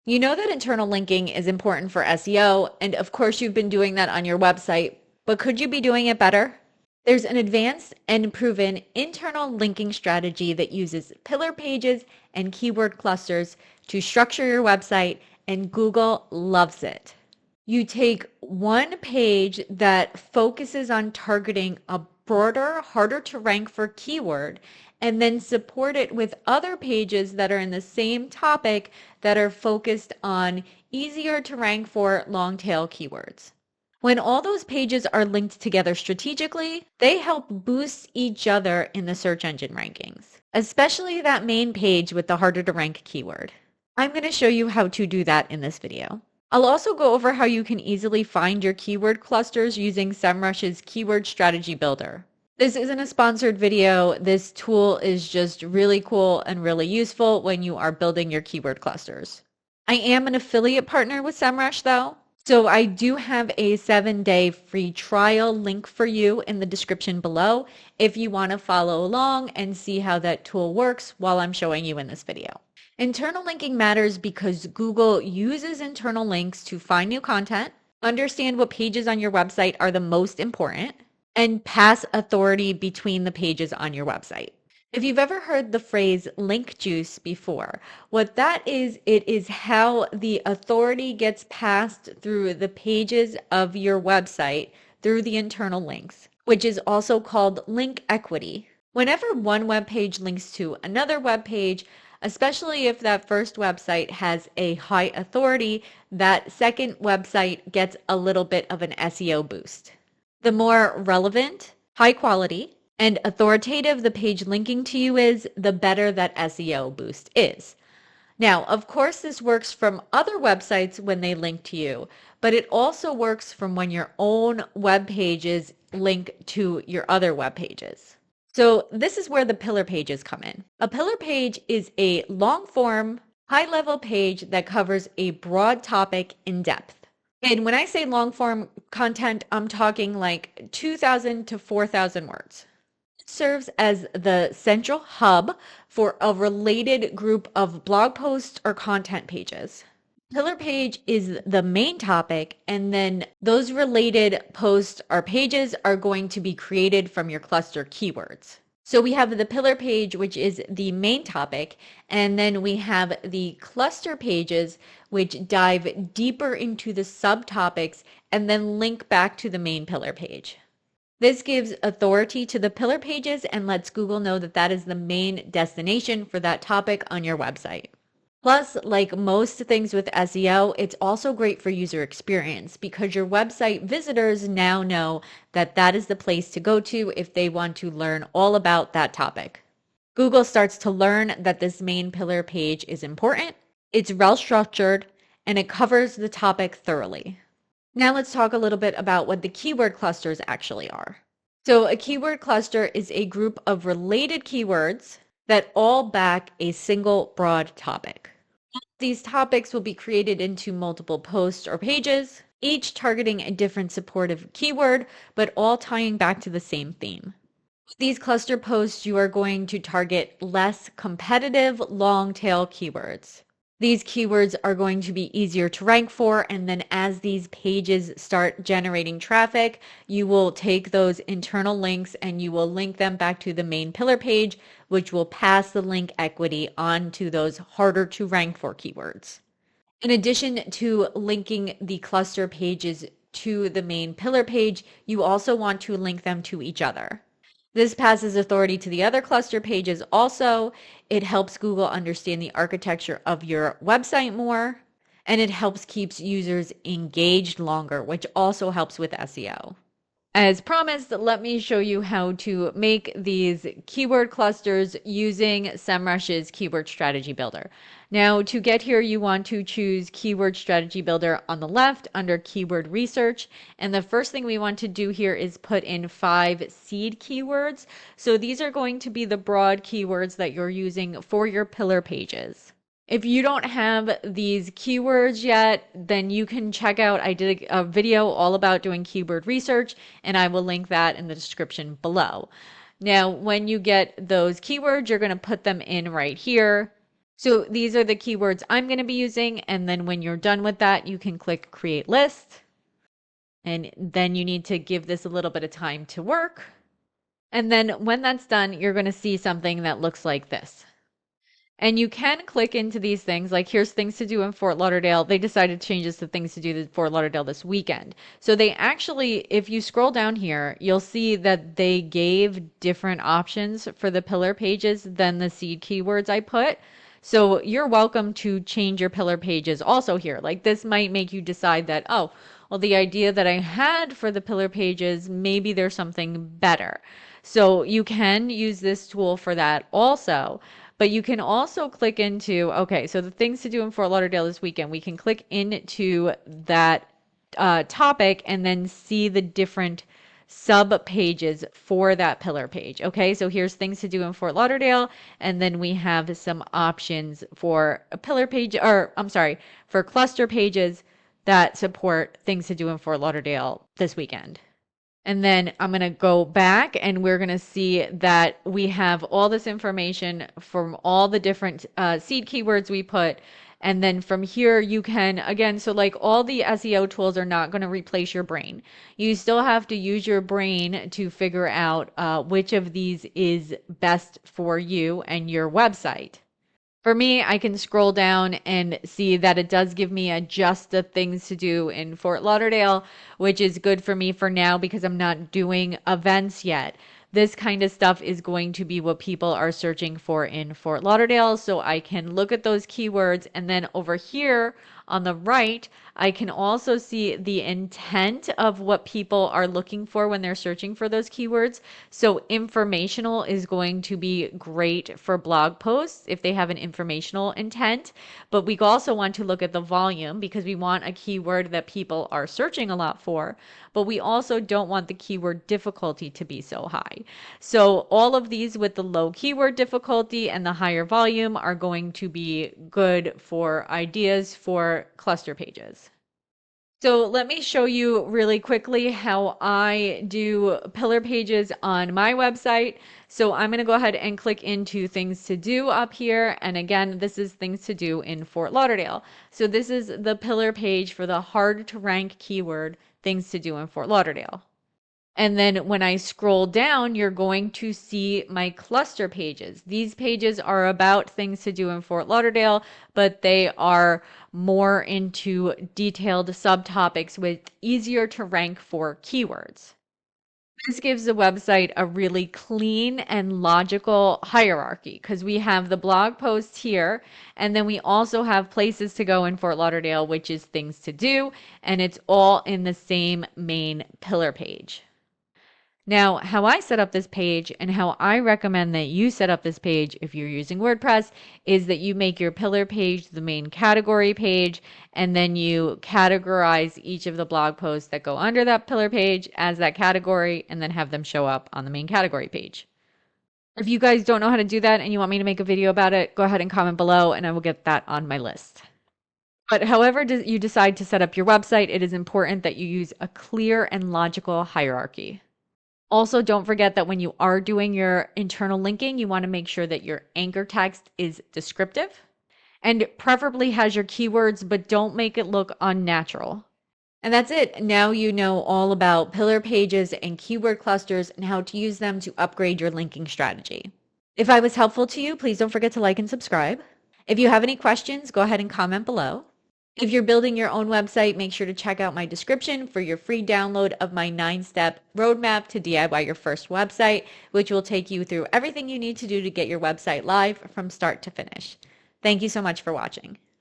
You know that internal linking is important for SEO, and of course, you've been doing that on your website, but could you be doing it better? There's an advanced and proven internal linking strategy that uses pillar pages and keyword clusters to structure your website, and Google loves it. You take one page that focuses on targeting a broader, harder to rank for keyword, and then support it with other pages that are in the same topic that are focused on easier to rank for long tail keywords. When all those pages are linked together strategically, they help boost each other in the search engine rankings, especially that main page with the harder to rank keyword. I'm going to show you how to do that in this video. I'll also go over how you can easily find your keyword clusters using Semrush's Keyword Strategy Builder. This isn't a sponsored video. This tool is just really cool and really useful when you are building your keyword clusters. I am an affiliate partner with Semrush though, so I do have a 7-day free trial link for you in the description below if you want to follow along and see how that tool works while I'm showing you in this video. Internal linking matters because Google uses internal links to find new content, understand what pages on your website are the most important, and pass authority between the pages on your website. If you've ever heard the phrase link juice before, what that is, it is how the authority gets passed through the pages of your website through the internal links, which is also called link equity. Whenever one web page links to another web page, especially if that first website has a high authority, that second website gets a little bit of an SEO boost. The more relevant, high quality, and authoritative the page linking to you is, the better that SEO boost is. Now, of course, this works from other websites when they link to you, but it also works from when your own web pages link to your other web pages. So this is where the pillar pages come in. A pillar page is a long form, high level page that covers a broad topic in depth. And when I say long form content, I'm talking like 2,000 to 4,000 words. It serves as the central hub for a related group of blog posts or content pages. Pillar page is the main topic, and then those related posts or pages are going to be created from your cluster keywords. So we have the pillar page, which is the main topic, and then we have the cluster pages, which dive deeper into the subtopics and then link back to the main pillar page. This gives authority to the pillar pages and lets Google know that that is the main destination for that topic on your website. Plus, like most things with SEO, it's also great for user experience because your website visitors now know that that is the place to go to if they want to learn all about that topic. Google starts to learn that this main pillar page is important, it's well structured, and it covers the topic thoroughly. Now let's talk a little bit about what the keyword clusters actually are. So a keyword cluster is a group of related keywords that all back a single broad topic. These topics will be created into multiple posts or pages, each targeting a different supportive keyword, but all tying back to the same theme. With these cluster posts, you are going to target less competitive long tail keywords. These keywords are going to be easier to rank for, and then as these pages start generating traffic, you will take those internal links and you will link them back to the main pillar page, which will pass the link equity on to those harder to rank for keywords. In addition to linking the cluster pages to the main pillar page, you also want to link them to each other. This passes authority to the other cluster pages also. It helps Google understand the architecture of your website more, and it helps keeps users engaged longer, which also helps with SEO. As promised, let me show you how to make these keyword clusters using Semrush's Keyword Strategy Builder. Now, to get here, you want to choose Keyword Strategy Builder on the left under Keyword Research. And the first thing we want to do here is put in 5 seed keywords. So these are going to be the broad keywords that you're using for your pillar pages. If you don't have these keywords yet, then you can check out, I did a video all about doing keyword research, and I will link that in the description below. Now, when you get those keywords, you're going to put them in right here. So these are the keywords I'm going to be using. And then when you're done with that, you can click Create List. And then you need to give this a little bit of time to work. And then when that's done, you're going to see something that looks like this. And you can click into these things, like here's things to do in Fort Lauderdale. They decided to change this to things to do in Fort Lauderdale this weekend. So they actually, if you scroll down here, you'll see that they gave different options for the pillar pages than the seed keywords I put. So you're welcome to change your pillar pages also here. Like this might make you decide that, oh, well, the idea that I had for the pillar pages, maybe there's something better. So you can use this tool for that also. But you can also click into, okay, so the things to do in Fort Lauderdale this weekend, we can click into that topic and then see the different sub pages for that pillar page. Okay, so here's things to do in Fort Lauderdale, and then we have some options for a pillar page, or I'm sorry, for cluster pages that support things to do in Fort Lauderdale this weekend. And then I'm going to go back and we're going to see that we have all this information from all the different seed keywords we put. And then from here, you can, again, so like all the SEO tools are not going to replace your brain. You still have to use your brain to figure out which of these is best for you and your website. For me, I can scroll down and see that it does give me a just the things to do in Fort Lauderdale, which is good for me for now because I'm not doing events yet. This kind of stuff is going to be what people are searching for in Fort Lauderdale. So I can look at those keywords. And then over here on the right, I can also see the intent of what people are looking for when they're searching for those keywords. So informational is going to be great for blog posts if they have an informational intent. But we also want to look at the volume because we want a keyword that people are searching a lot for. But we also don't want the keyword difficulty to be so high. So all of these with the low keyword difficulty and the higher volume are going to be good for ideas for cluster pages. So let me show you really quickly how I do pillar pages on my website. So I'm going to go ahead and click into things to do up here. And again, this is things to do in Fort Lauderdale. So this is the pillar page for the hard to rank keyword things to do in Fort Lauderdale. And then when I scroll down, you're going to see my cluster pages. These pages are about things to do in Fort Lauderdale, but they are more into detailed subtopics with easier to rank for keywords. This gives the website a really clean and logical hierarchy because we have the blog posts here, and then we also have places to go in Fort Lauderdale, which is things to do, and it's all in the same main pillar page. Now, how I set up this page and how I recommend that you set up this page if you're using WordPress is that you make your pillar page the main category page, and then you categorize each of the blog posts that go under that pillar page as that category, and then have them show up on the main category page. If you guys don't know how to do that and you want me to make a video about it, go ahead and comment below and I will get that on my list. But however you decide to set up your website, it is important that you use a clear and logical hierarchy. Also, don't forget that when you are doing your internal linking, you want to make sure that your anchor text is descriptive and preferably has your keywords, but don't make it look unnatural. And that's it. Now you know all about pillar pages and keyword clusters and how to use them to upgrade your linking strategy. If I was helpful to you, please don't forget to like and subscribe. If you have any questions, go ahead and comment below. If you're building your own website, make sure to check out my description for your free download of my 9-step roadmap to DIY your first website, which will take you through everything you need to do to get your website live from start to finish. Thank you so much for watching.